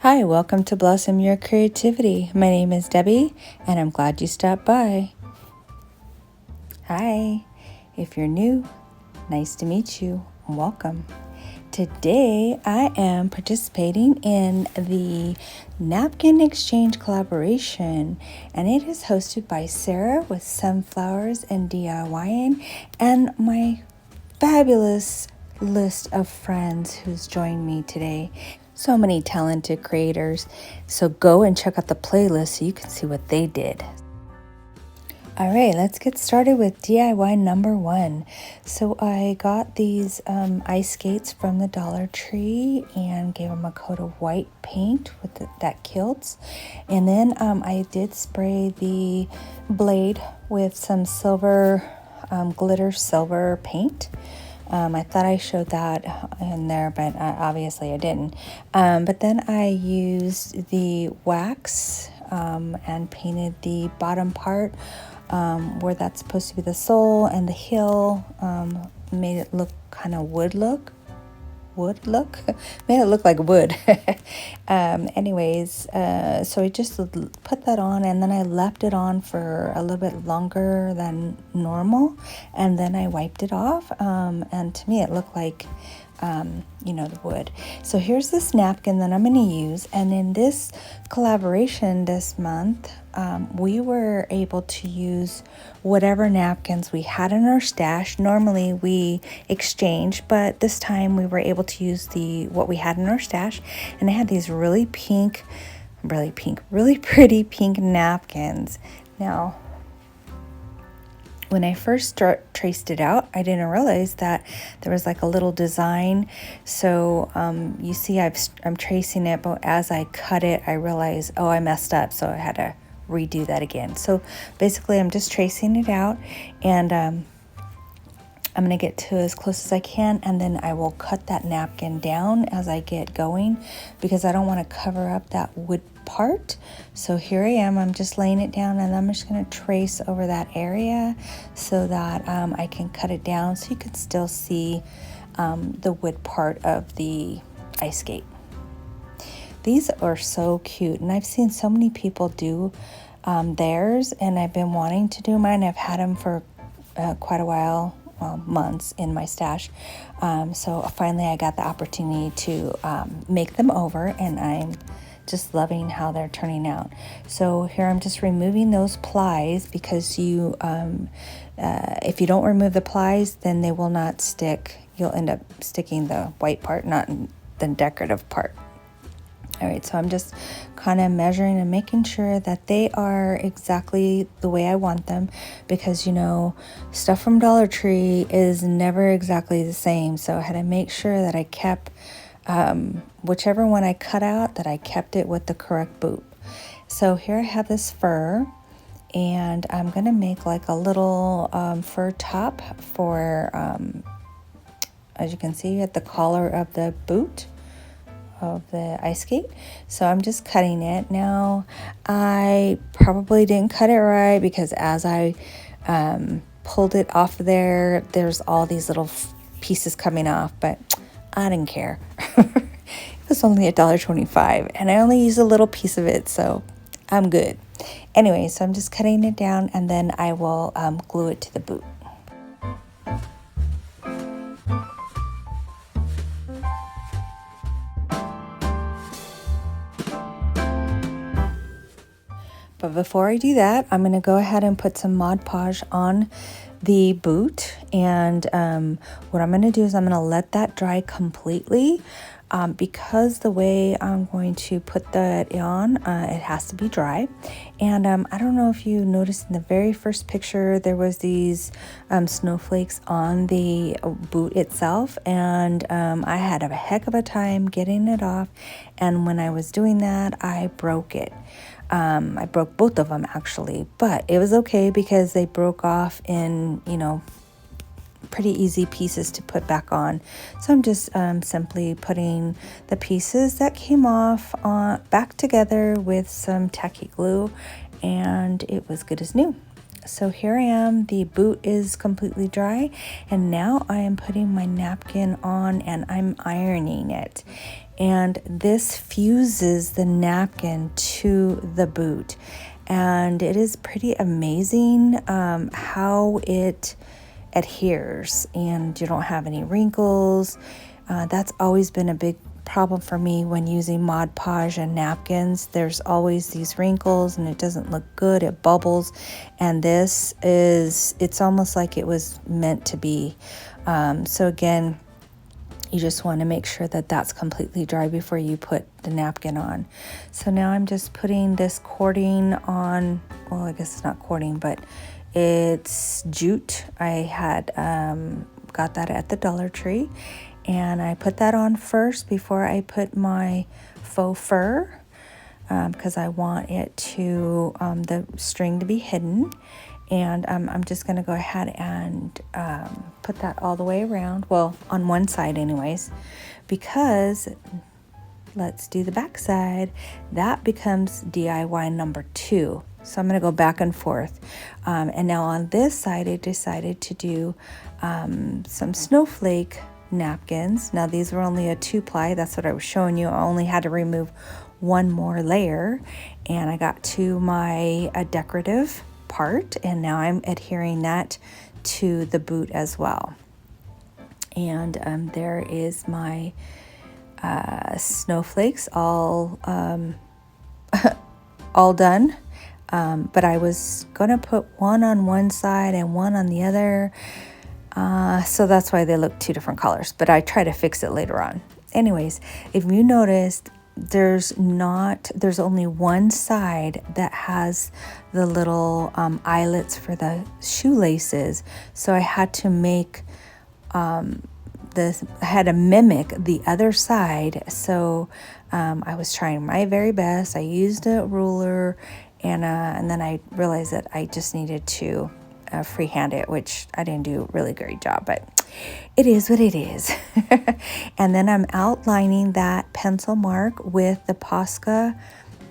Hi, welcome to Blossom Your Creativity. My name is Debbie, and I'm glad you stopped by. Hi, if you're new, nice to meet you. Welcome. Today, I am participating in the Napkin Exchange Collaboration, and it is hosted by Sarah with Sunflowers and DIYing, and my fabulous list of friends who's joined me today. So many talented creators. So go and check out the playlist so you can see what they did. All right, let's get started with DIY number 1. So I got these ice skates from the Dollar Tree and gave them a coat of white paint with that kilts. And then I did spray the blade with some silver, glitter silver paint. I thought I showed that in there, but obviously I didn't. But then I used the wax and painted the bottom part where that's supposed to be the sole, and the heel made it look kind of made it look like wood. So I just put that on, and then I left it on for a little bit longer than normal, and then I wiped it off, and to me it looked like the wood. So here's this napkin that I'm going to use, and in this collaboration this month, we were able to use whatever napkins we had in our stash. Normally we exchange, but this time we were able to use what we had in our stash, and I had these really pretty pink napkins. Now, when I first traced it out, I didn't realize that there was like a little design. So you see I'm tracing it, but as I cut it, I realized, I messed up. So I had to redo that again. So basically I'm just tracing it out, and I'm going to get to as close as I can, and then I will cut that napkin down as I get going because I don't want to cover up that wood part. So here I am, I'm just laying it down, and I'm just going to trace over that area so that I can cut it down so you can still see the wood part of the ice skate. These are so cute, and I've seen so many people do theirs, and I've been wanting to do mine. I've had them for quite a while, months in my stash. So finally I got the opportunity to make them over, and I'm just loving how they're turning out. So here I'm just removing those plies because if you don't remove the plies, then they will not stick. You'll end up sticking the white part, not the decorative part. All right, so I'm just kind of measuring and making sure that they are exactly the way I want them, because stuff from Dollar Tree is never exactly the same. So I had to make sure that I kept whichever one I cut out, that I kept it with the correct boot. So here I have this fur, and I'm gonna make like a little fur top for as you can see at the collar of the boot of the ice skate. So I'm just cutting it. Now I probably didn't cut it right because as I pulled it off there's all these little pieces coming off, but I didn't care. It was only $1.25, and I only used a little piece of it, so I'm good. Anyway, so I'm just cutting it down, and then I will glue it to the boot. But before I do that, I'm going to go ahead and put some Mod Podge on the boot, and what I'm going to do is I'm going to let that dry completely. Because the way I'm going to put that on, it has to be dry. And I don't know if you noticed in the very first picture, there was these snowflakes on the boot itself, and I had a heck of a time getting it off. And when I was doing that, I broke it. I broke both of them actually, but it was okay because they broke off in, pretty easy pieces to put back on. So I'm just simply putting the pieces that came off back together with some tacky glue, and it was good as new. So here I am, the boot is completely dry, and now I am putting my napkin on and I'm ironing it. And this fuses the napkin to the boot, and it is pretty amazing how it adheres, and you don't have any wrinkles. That's always been a big problem for me when using Mod Podge and napkins. There's always these wrinkles and it doesn't look good, it bubbles, and it's almost like it was meant to be. So again, you just want to make sure that that's completely dry before you put the napkin on. So now I'm just putting this cording on. Well, I guess it's not cording, but it's jute. I had got that at the Dollar Tree, and I put that on first before I put my faux fur, because I want it to the string to be hidden. And I'm just going to go ahead and put that all the way around, well, on one side anyways, because let's do the back side. That becomes DIY number 2. So I'm going to go back and forth. And now on this side, I decided to do some snowflake napkins. Now these were only a 2-ply. That's what I was showing you. I only had to remove one more layer, and I got to my decorative part, and now I'm adhering that to the boot as well. And there is my snowflakes all all done. But I was gonna put one on one side and one on the other, so that's why they look 2 different colors, but I try to fix it later on. Anyways, if you noticed, there's only one side that has the little eyelets for the shoelaces, so I had to make I had to mimic the other side. So I was trying my very best. I used a ruler, and then I realized that I just needed to freehand it, which I didn't do a really great job, but it is what it is. And then I'm outlining that pencil mark with the Posca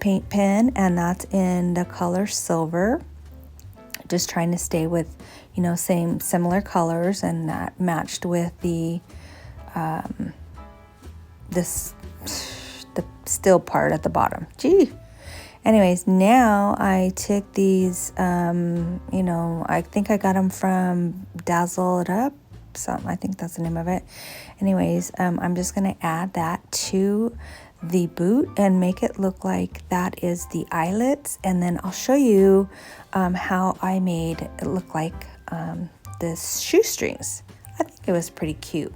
paint pen, and that's in the color silver. Just trying to stay with, similar colors, and that matched with the still part at the bottom. Gee. Anyways, now I took these, I think I got them from Dazzle It Up. I think that's the name of it. Anyways, I'm just going to add that to the boot and make it look like that is the eyelets. And then I'll show you how I made it look like the shoestrings. I think it was pretty cute.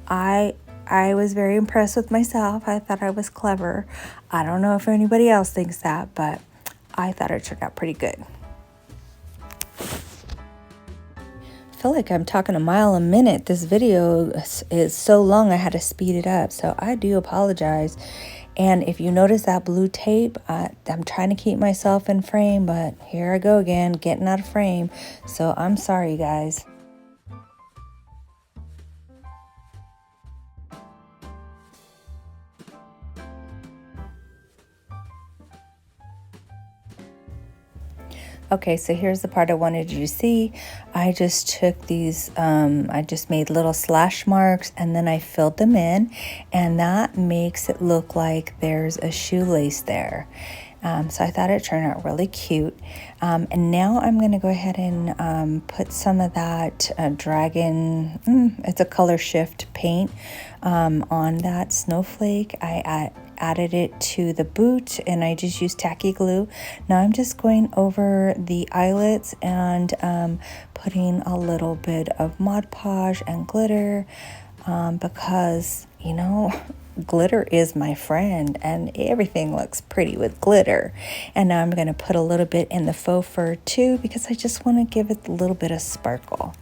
I was very impressed with myself. I thought I was clever. I don't know if anybody else thinks that, but I thought it turned out pretty good. I feel like I'm talking a mile a minute. This video is so long I had to speed it up, so I do apologize. And if you notice that blue tape, I'm trying to keep myself in frame, but here I go again, getting out of frame. So I'm sorry, guys. Okay, so here's the part I wanted you to see. I just took these, I just made little slash marks, and then I filled them in, and that makes it look like there's a shoelace there. So I thought it turned out really cute. And now I'm going to go ahead and put some of that dragon, it's a color shift paint, on that snowflake. I added it to the boot, and I just used tacky glue. Now I'm just going over the eyelets and putting a little bit of Mod Podge and glitter, because glitter is my friend, and everything looks pretty with glitter. And now I'm going to put a little bit in the faux fur too, because I just want to give it a little bit of sparkle.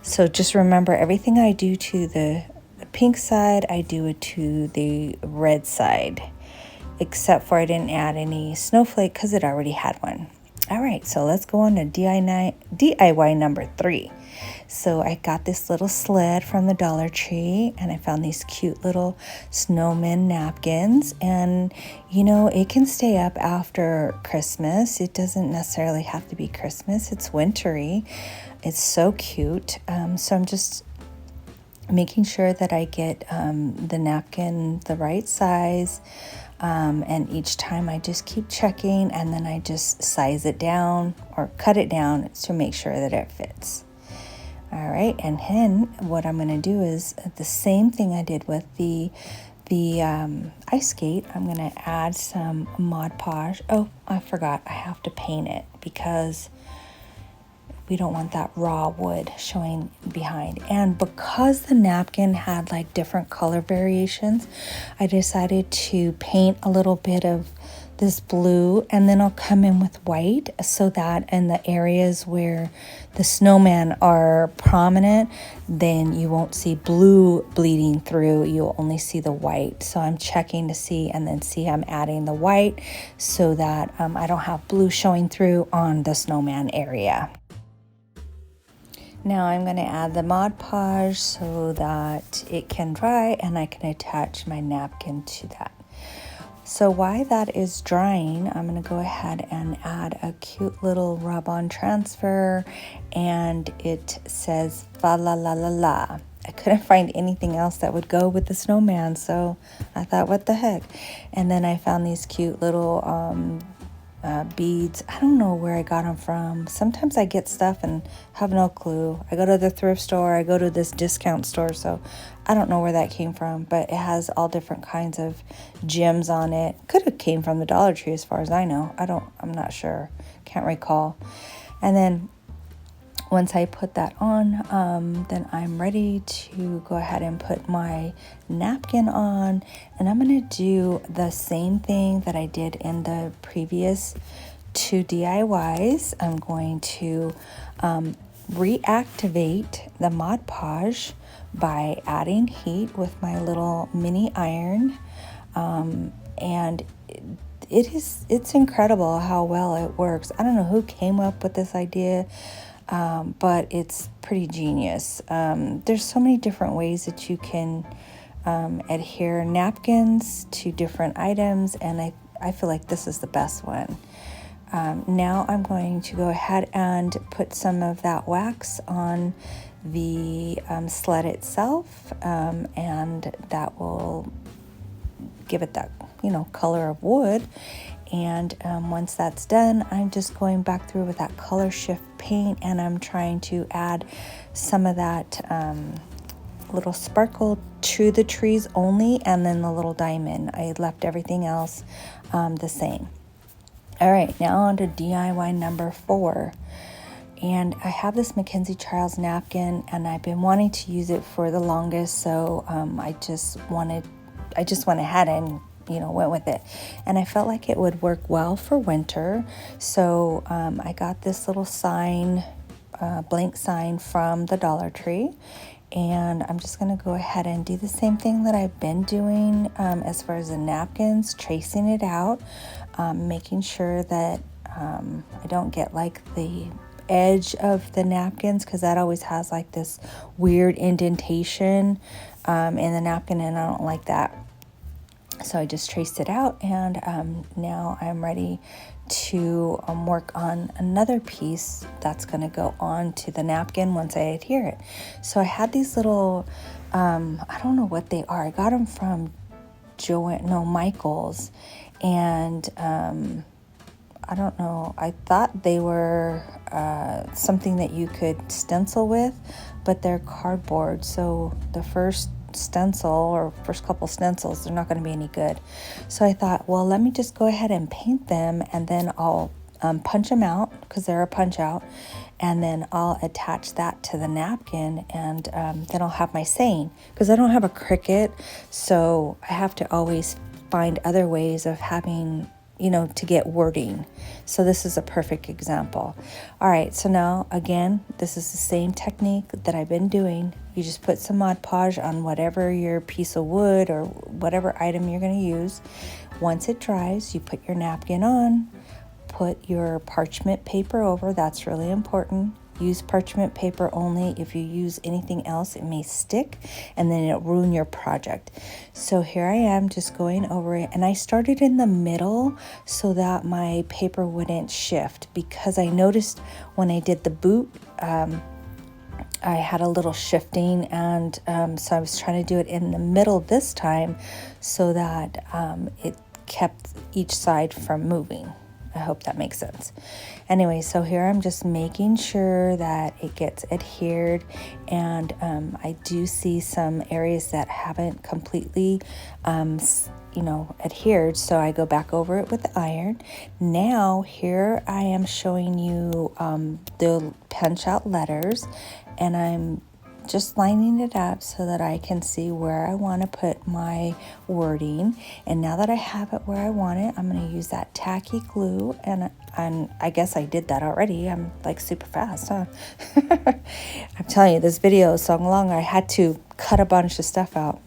So just remember, everything I do to the pink side, I do it to the red side, except for I didn't add any snowflake because it already had one. All right, so let's go on to DIY number 3. So I got this little sled from the Dollar Tree, and I found these cute little snowman napkins. And it can stay up after Christmas. It doesn't necessarily have to be Christmas. It's wintry. It's so cute. So I'm just making sure that I get the napkin the right size. And each time I just keep checking, and then I just size it down or cut it down to make sure that it fits. All right, and then what I'm going to do is the same thing I did with the ice skate. I'm going to add some Mod Podge. Oh, I forgot. I have to paint it because we don't want that raw wood showing behind. And because the napkin had like different color variations, I decided to paint a little bit of this blue, and then I'll come in with white so that in the areas where the snowmen are prominent, then you won't see blue bleeding through. You'll only see the white. So I'm checking to see, and then see I'm adding the white so that I don't have blue showing through on the snowman area. Now I'm going to add the Mod Podge so that it can dry and I can attach my napkin to that. So while that is drying, I'm going to go ahead and add a cute little rub-on transfer, and it says fa la la la la. I couldn't find anything else that would go with the snowman, so I thought, what the heck? And then I found these cute little beads. I don't know where I got them from. Sometimes I get stuff and have no clue. I go to the thrift store, I go to this discount store, so I don't know where that came from, but it has all different kinds of gems on it. Could have came from the Dollar Tree as far as I know. I'm not sure. Can't recall. And then once I put that on, then I'm ready to go ahead and put my napkin on, and I'm going to do the same thing that I did in the previous two DIYs. I'm going to reactivate the Mod Podge by adding heat with my little mini iron, and it's incredible how well it works. I don't know who came up with this idea, but it's pretty genius. There's so many different ways that you can adhere napkins to different items, and I feel like this is the best one. Now I'm going to go ahead and put some of that wax on the sled itself, and that will give it that color of wood. And once that's done, I'm just going back through with that color shift paint, and I'm trying to add some of that little sparkle to the trees only, and then the little diamond. I left everything else the same. All right, now on to DIY number 4. And I have this Mackenzie Childs napkin, and I've been wanting to use it for the longest, so I just went ahead and went with it. And I felt like it would work well for winter. So I got this little sign, blank sign from the Dollar Tree. And I'm just going to go ahead and do the same thing that I've been doing as far as the napkins, tracing it out, making sure that I don't get like the edge of the napkins, because that always has like this weird indentation in the napkin, and I don't like that. So I just traced it out, and now I'm ready to work on another piece that's going to go on to the napkin once I adhere it. So I had these little, I don't know what they are. I got them from Michael's, and I don't know. I thought they were something that you could stencil with, but they're cardboard. So the first stencil or first couple stencils, they're not going to be any good. So I thought, well, let me just go ahead and paint them, and then I'll punch them out, because they're a punch out, and then I'll attach that to the napkin, and then I'll have my saying, because I don't have a Cricut, so I have to always find other ways of having to get wording. So this is a perfect example. All right, so now again, this is the same technique that I've been doing. You just put some Mod Podge on whatever your piece of wood or whatever item you're going to use. Once it dries, you put your napkin on, put your parchment paper over. That's really important. use parchment paper only. If you use anything else, it may stick and then it'll ruin your project. So here I am just going over it, and I started in the middle so that my paper wouldn't shift, because I noticed when I did the boot, I had a little shifting, and so I was trying to do it in the middle this time so that it kept each side from moving. I hope that makes sense. Anyway, so here I'm just making sure that it gets adhered, and I do see some areas that haven't completely adhered, so I go back over it with the iron. Now here I am showing you the punch out letters, and I'm just lining it up so that I can see where I want to put my wording. And now that I have it where I want it, I'm going to use that tacky glue, and I guess I did that already. I'm like super fast, huh? I'm telling you, this video is so long, I had to cut a bunch of stuff out.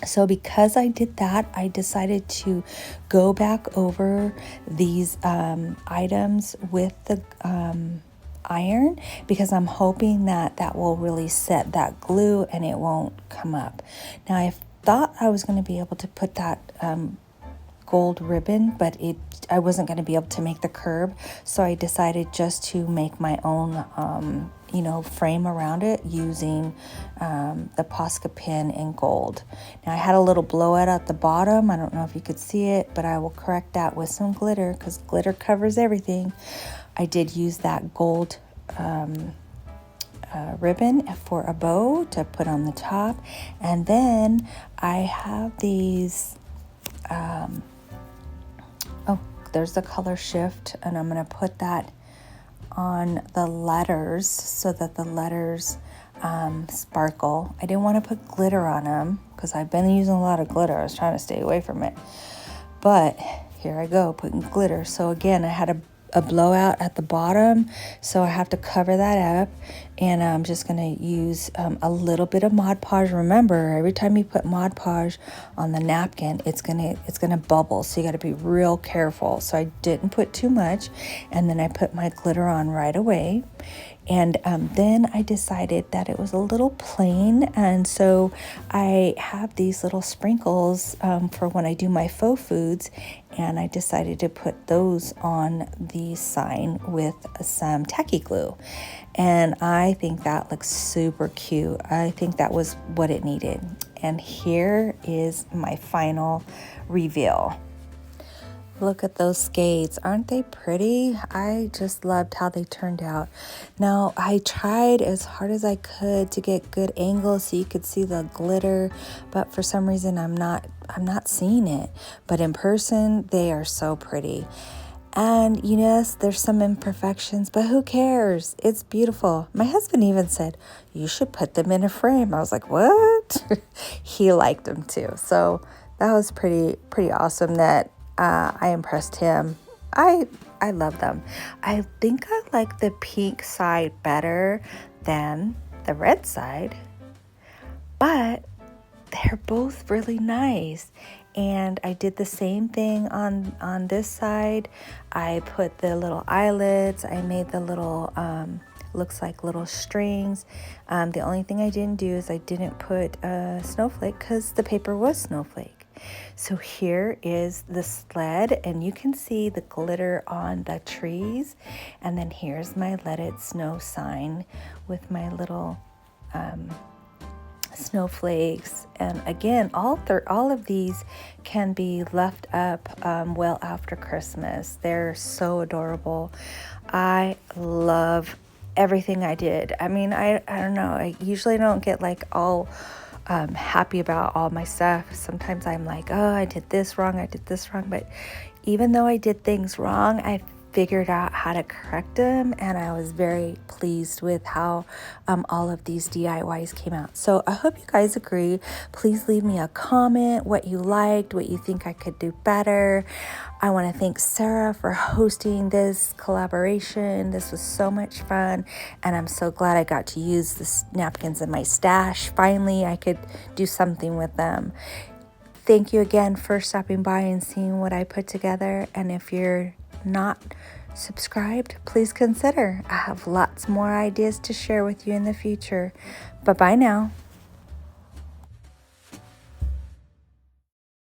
So because I did that, I decided to go back over these items with the iron, because I'm hoping that that will really set that glue and it won't come up. Now I thought I was going to be able to put that gold ribbon, but I wasn't going to be able to make the curb, so I decided just to make my own frame around it using the Posca pin in gold. Now I had a little blowout at the bottom. I don't know if you could see it, but I will correct that with some glitter, because glitter covers everything. I did use that gold ribbon for a bow to put on the top, and then I have these there's the color shift, and I'm going to put that on the letters so that the letters sparkle. I didn't want to put glitter on them because I've been using a lot of glitter. I was trying to stay away from it, but here I go putting glitter. So again, I had a blowout at the bottom, so I have to cover that up, and I'm just going to use a little bit of Mod Podge. Remember, every time you put Mod Podge on the napkin, it's gonna bubble, so you got to be real careful. So I didn't put too much, and then I put my glitter on right away. And then I decided that it was a little plain, and so I have these little sprinkles for when I do my faux foods, and I decided to put those on the sign with some tacky glue. And I think that looks super cute. I think that was what it needed. And here is my final reveal. Look at those skates. Aren't they pretty? I just loved how they turned out. Now, I tried as hard as I could to get good angles so you could see the glitter, but for some reason I'm not seeing it. But in person, they are so pretty. And yes, there's some imperfections, but who cares? It's beautiful. My husband even said, you should put them in a frame. I was like, what? He liked them too. So that was pretty awesome that I impressed him. I love them. I think I like the pink side better than the red side, but they're both really nice. And I did the same thing on this side. I put the little eyelets. I made the little looks like little strings. The only thing I didn't do is I didn't put a snowflake because the paper was snowflake. So here is the sled, and you can see the glitter on the trees. And then here's my Let It Snow sign with my little snowflakes. And again, all of these can be left up well after Christmas. They're so adorable. I love everything I did. I mean, I don't know. I usually don't get like all happy about all my stuff. Sometimes I'm like, oh, I did this wrong. But even though I did things wrong, I figured out how to correct them, and I was very pleased with how all of these DIYs came out. So I hope you guys agree. Please leave me a comment, what you liked, what you think I could do better. I want to thank Sarah for hosting this collaboration. This was so much fun, and I'm so glad I got to use the napkins in my stash. Finally, I could do something with them. Thank you again for stopping by and seeing what I put together. And if you're not subscribed, please consider. I have lots more ideas to share with you in the future. Bye-bye now.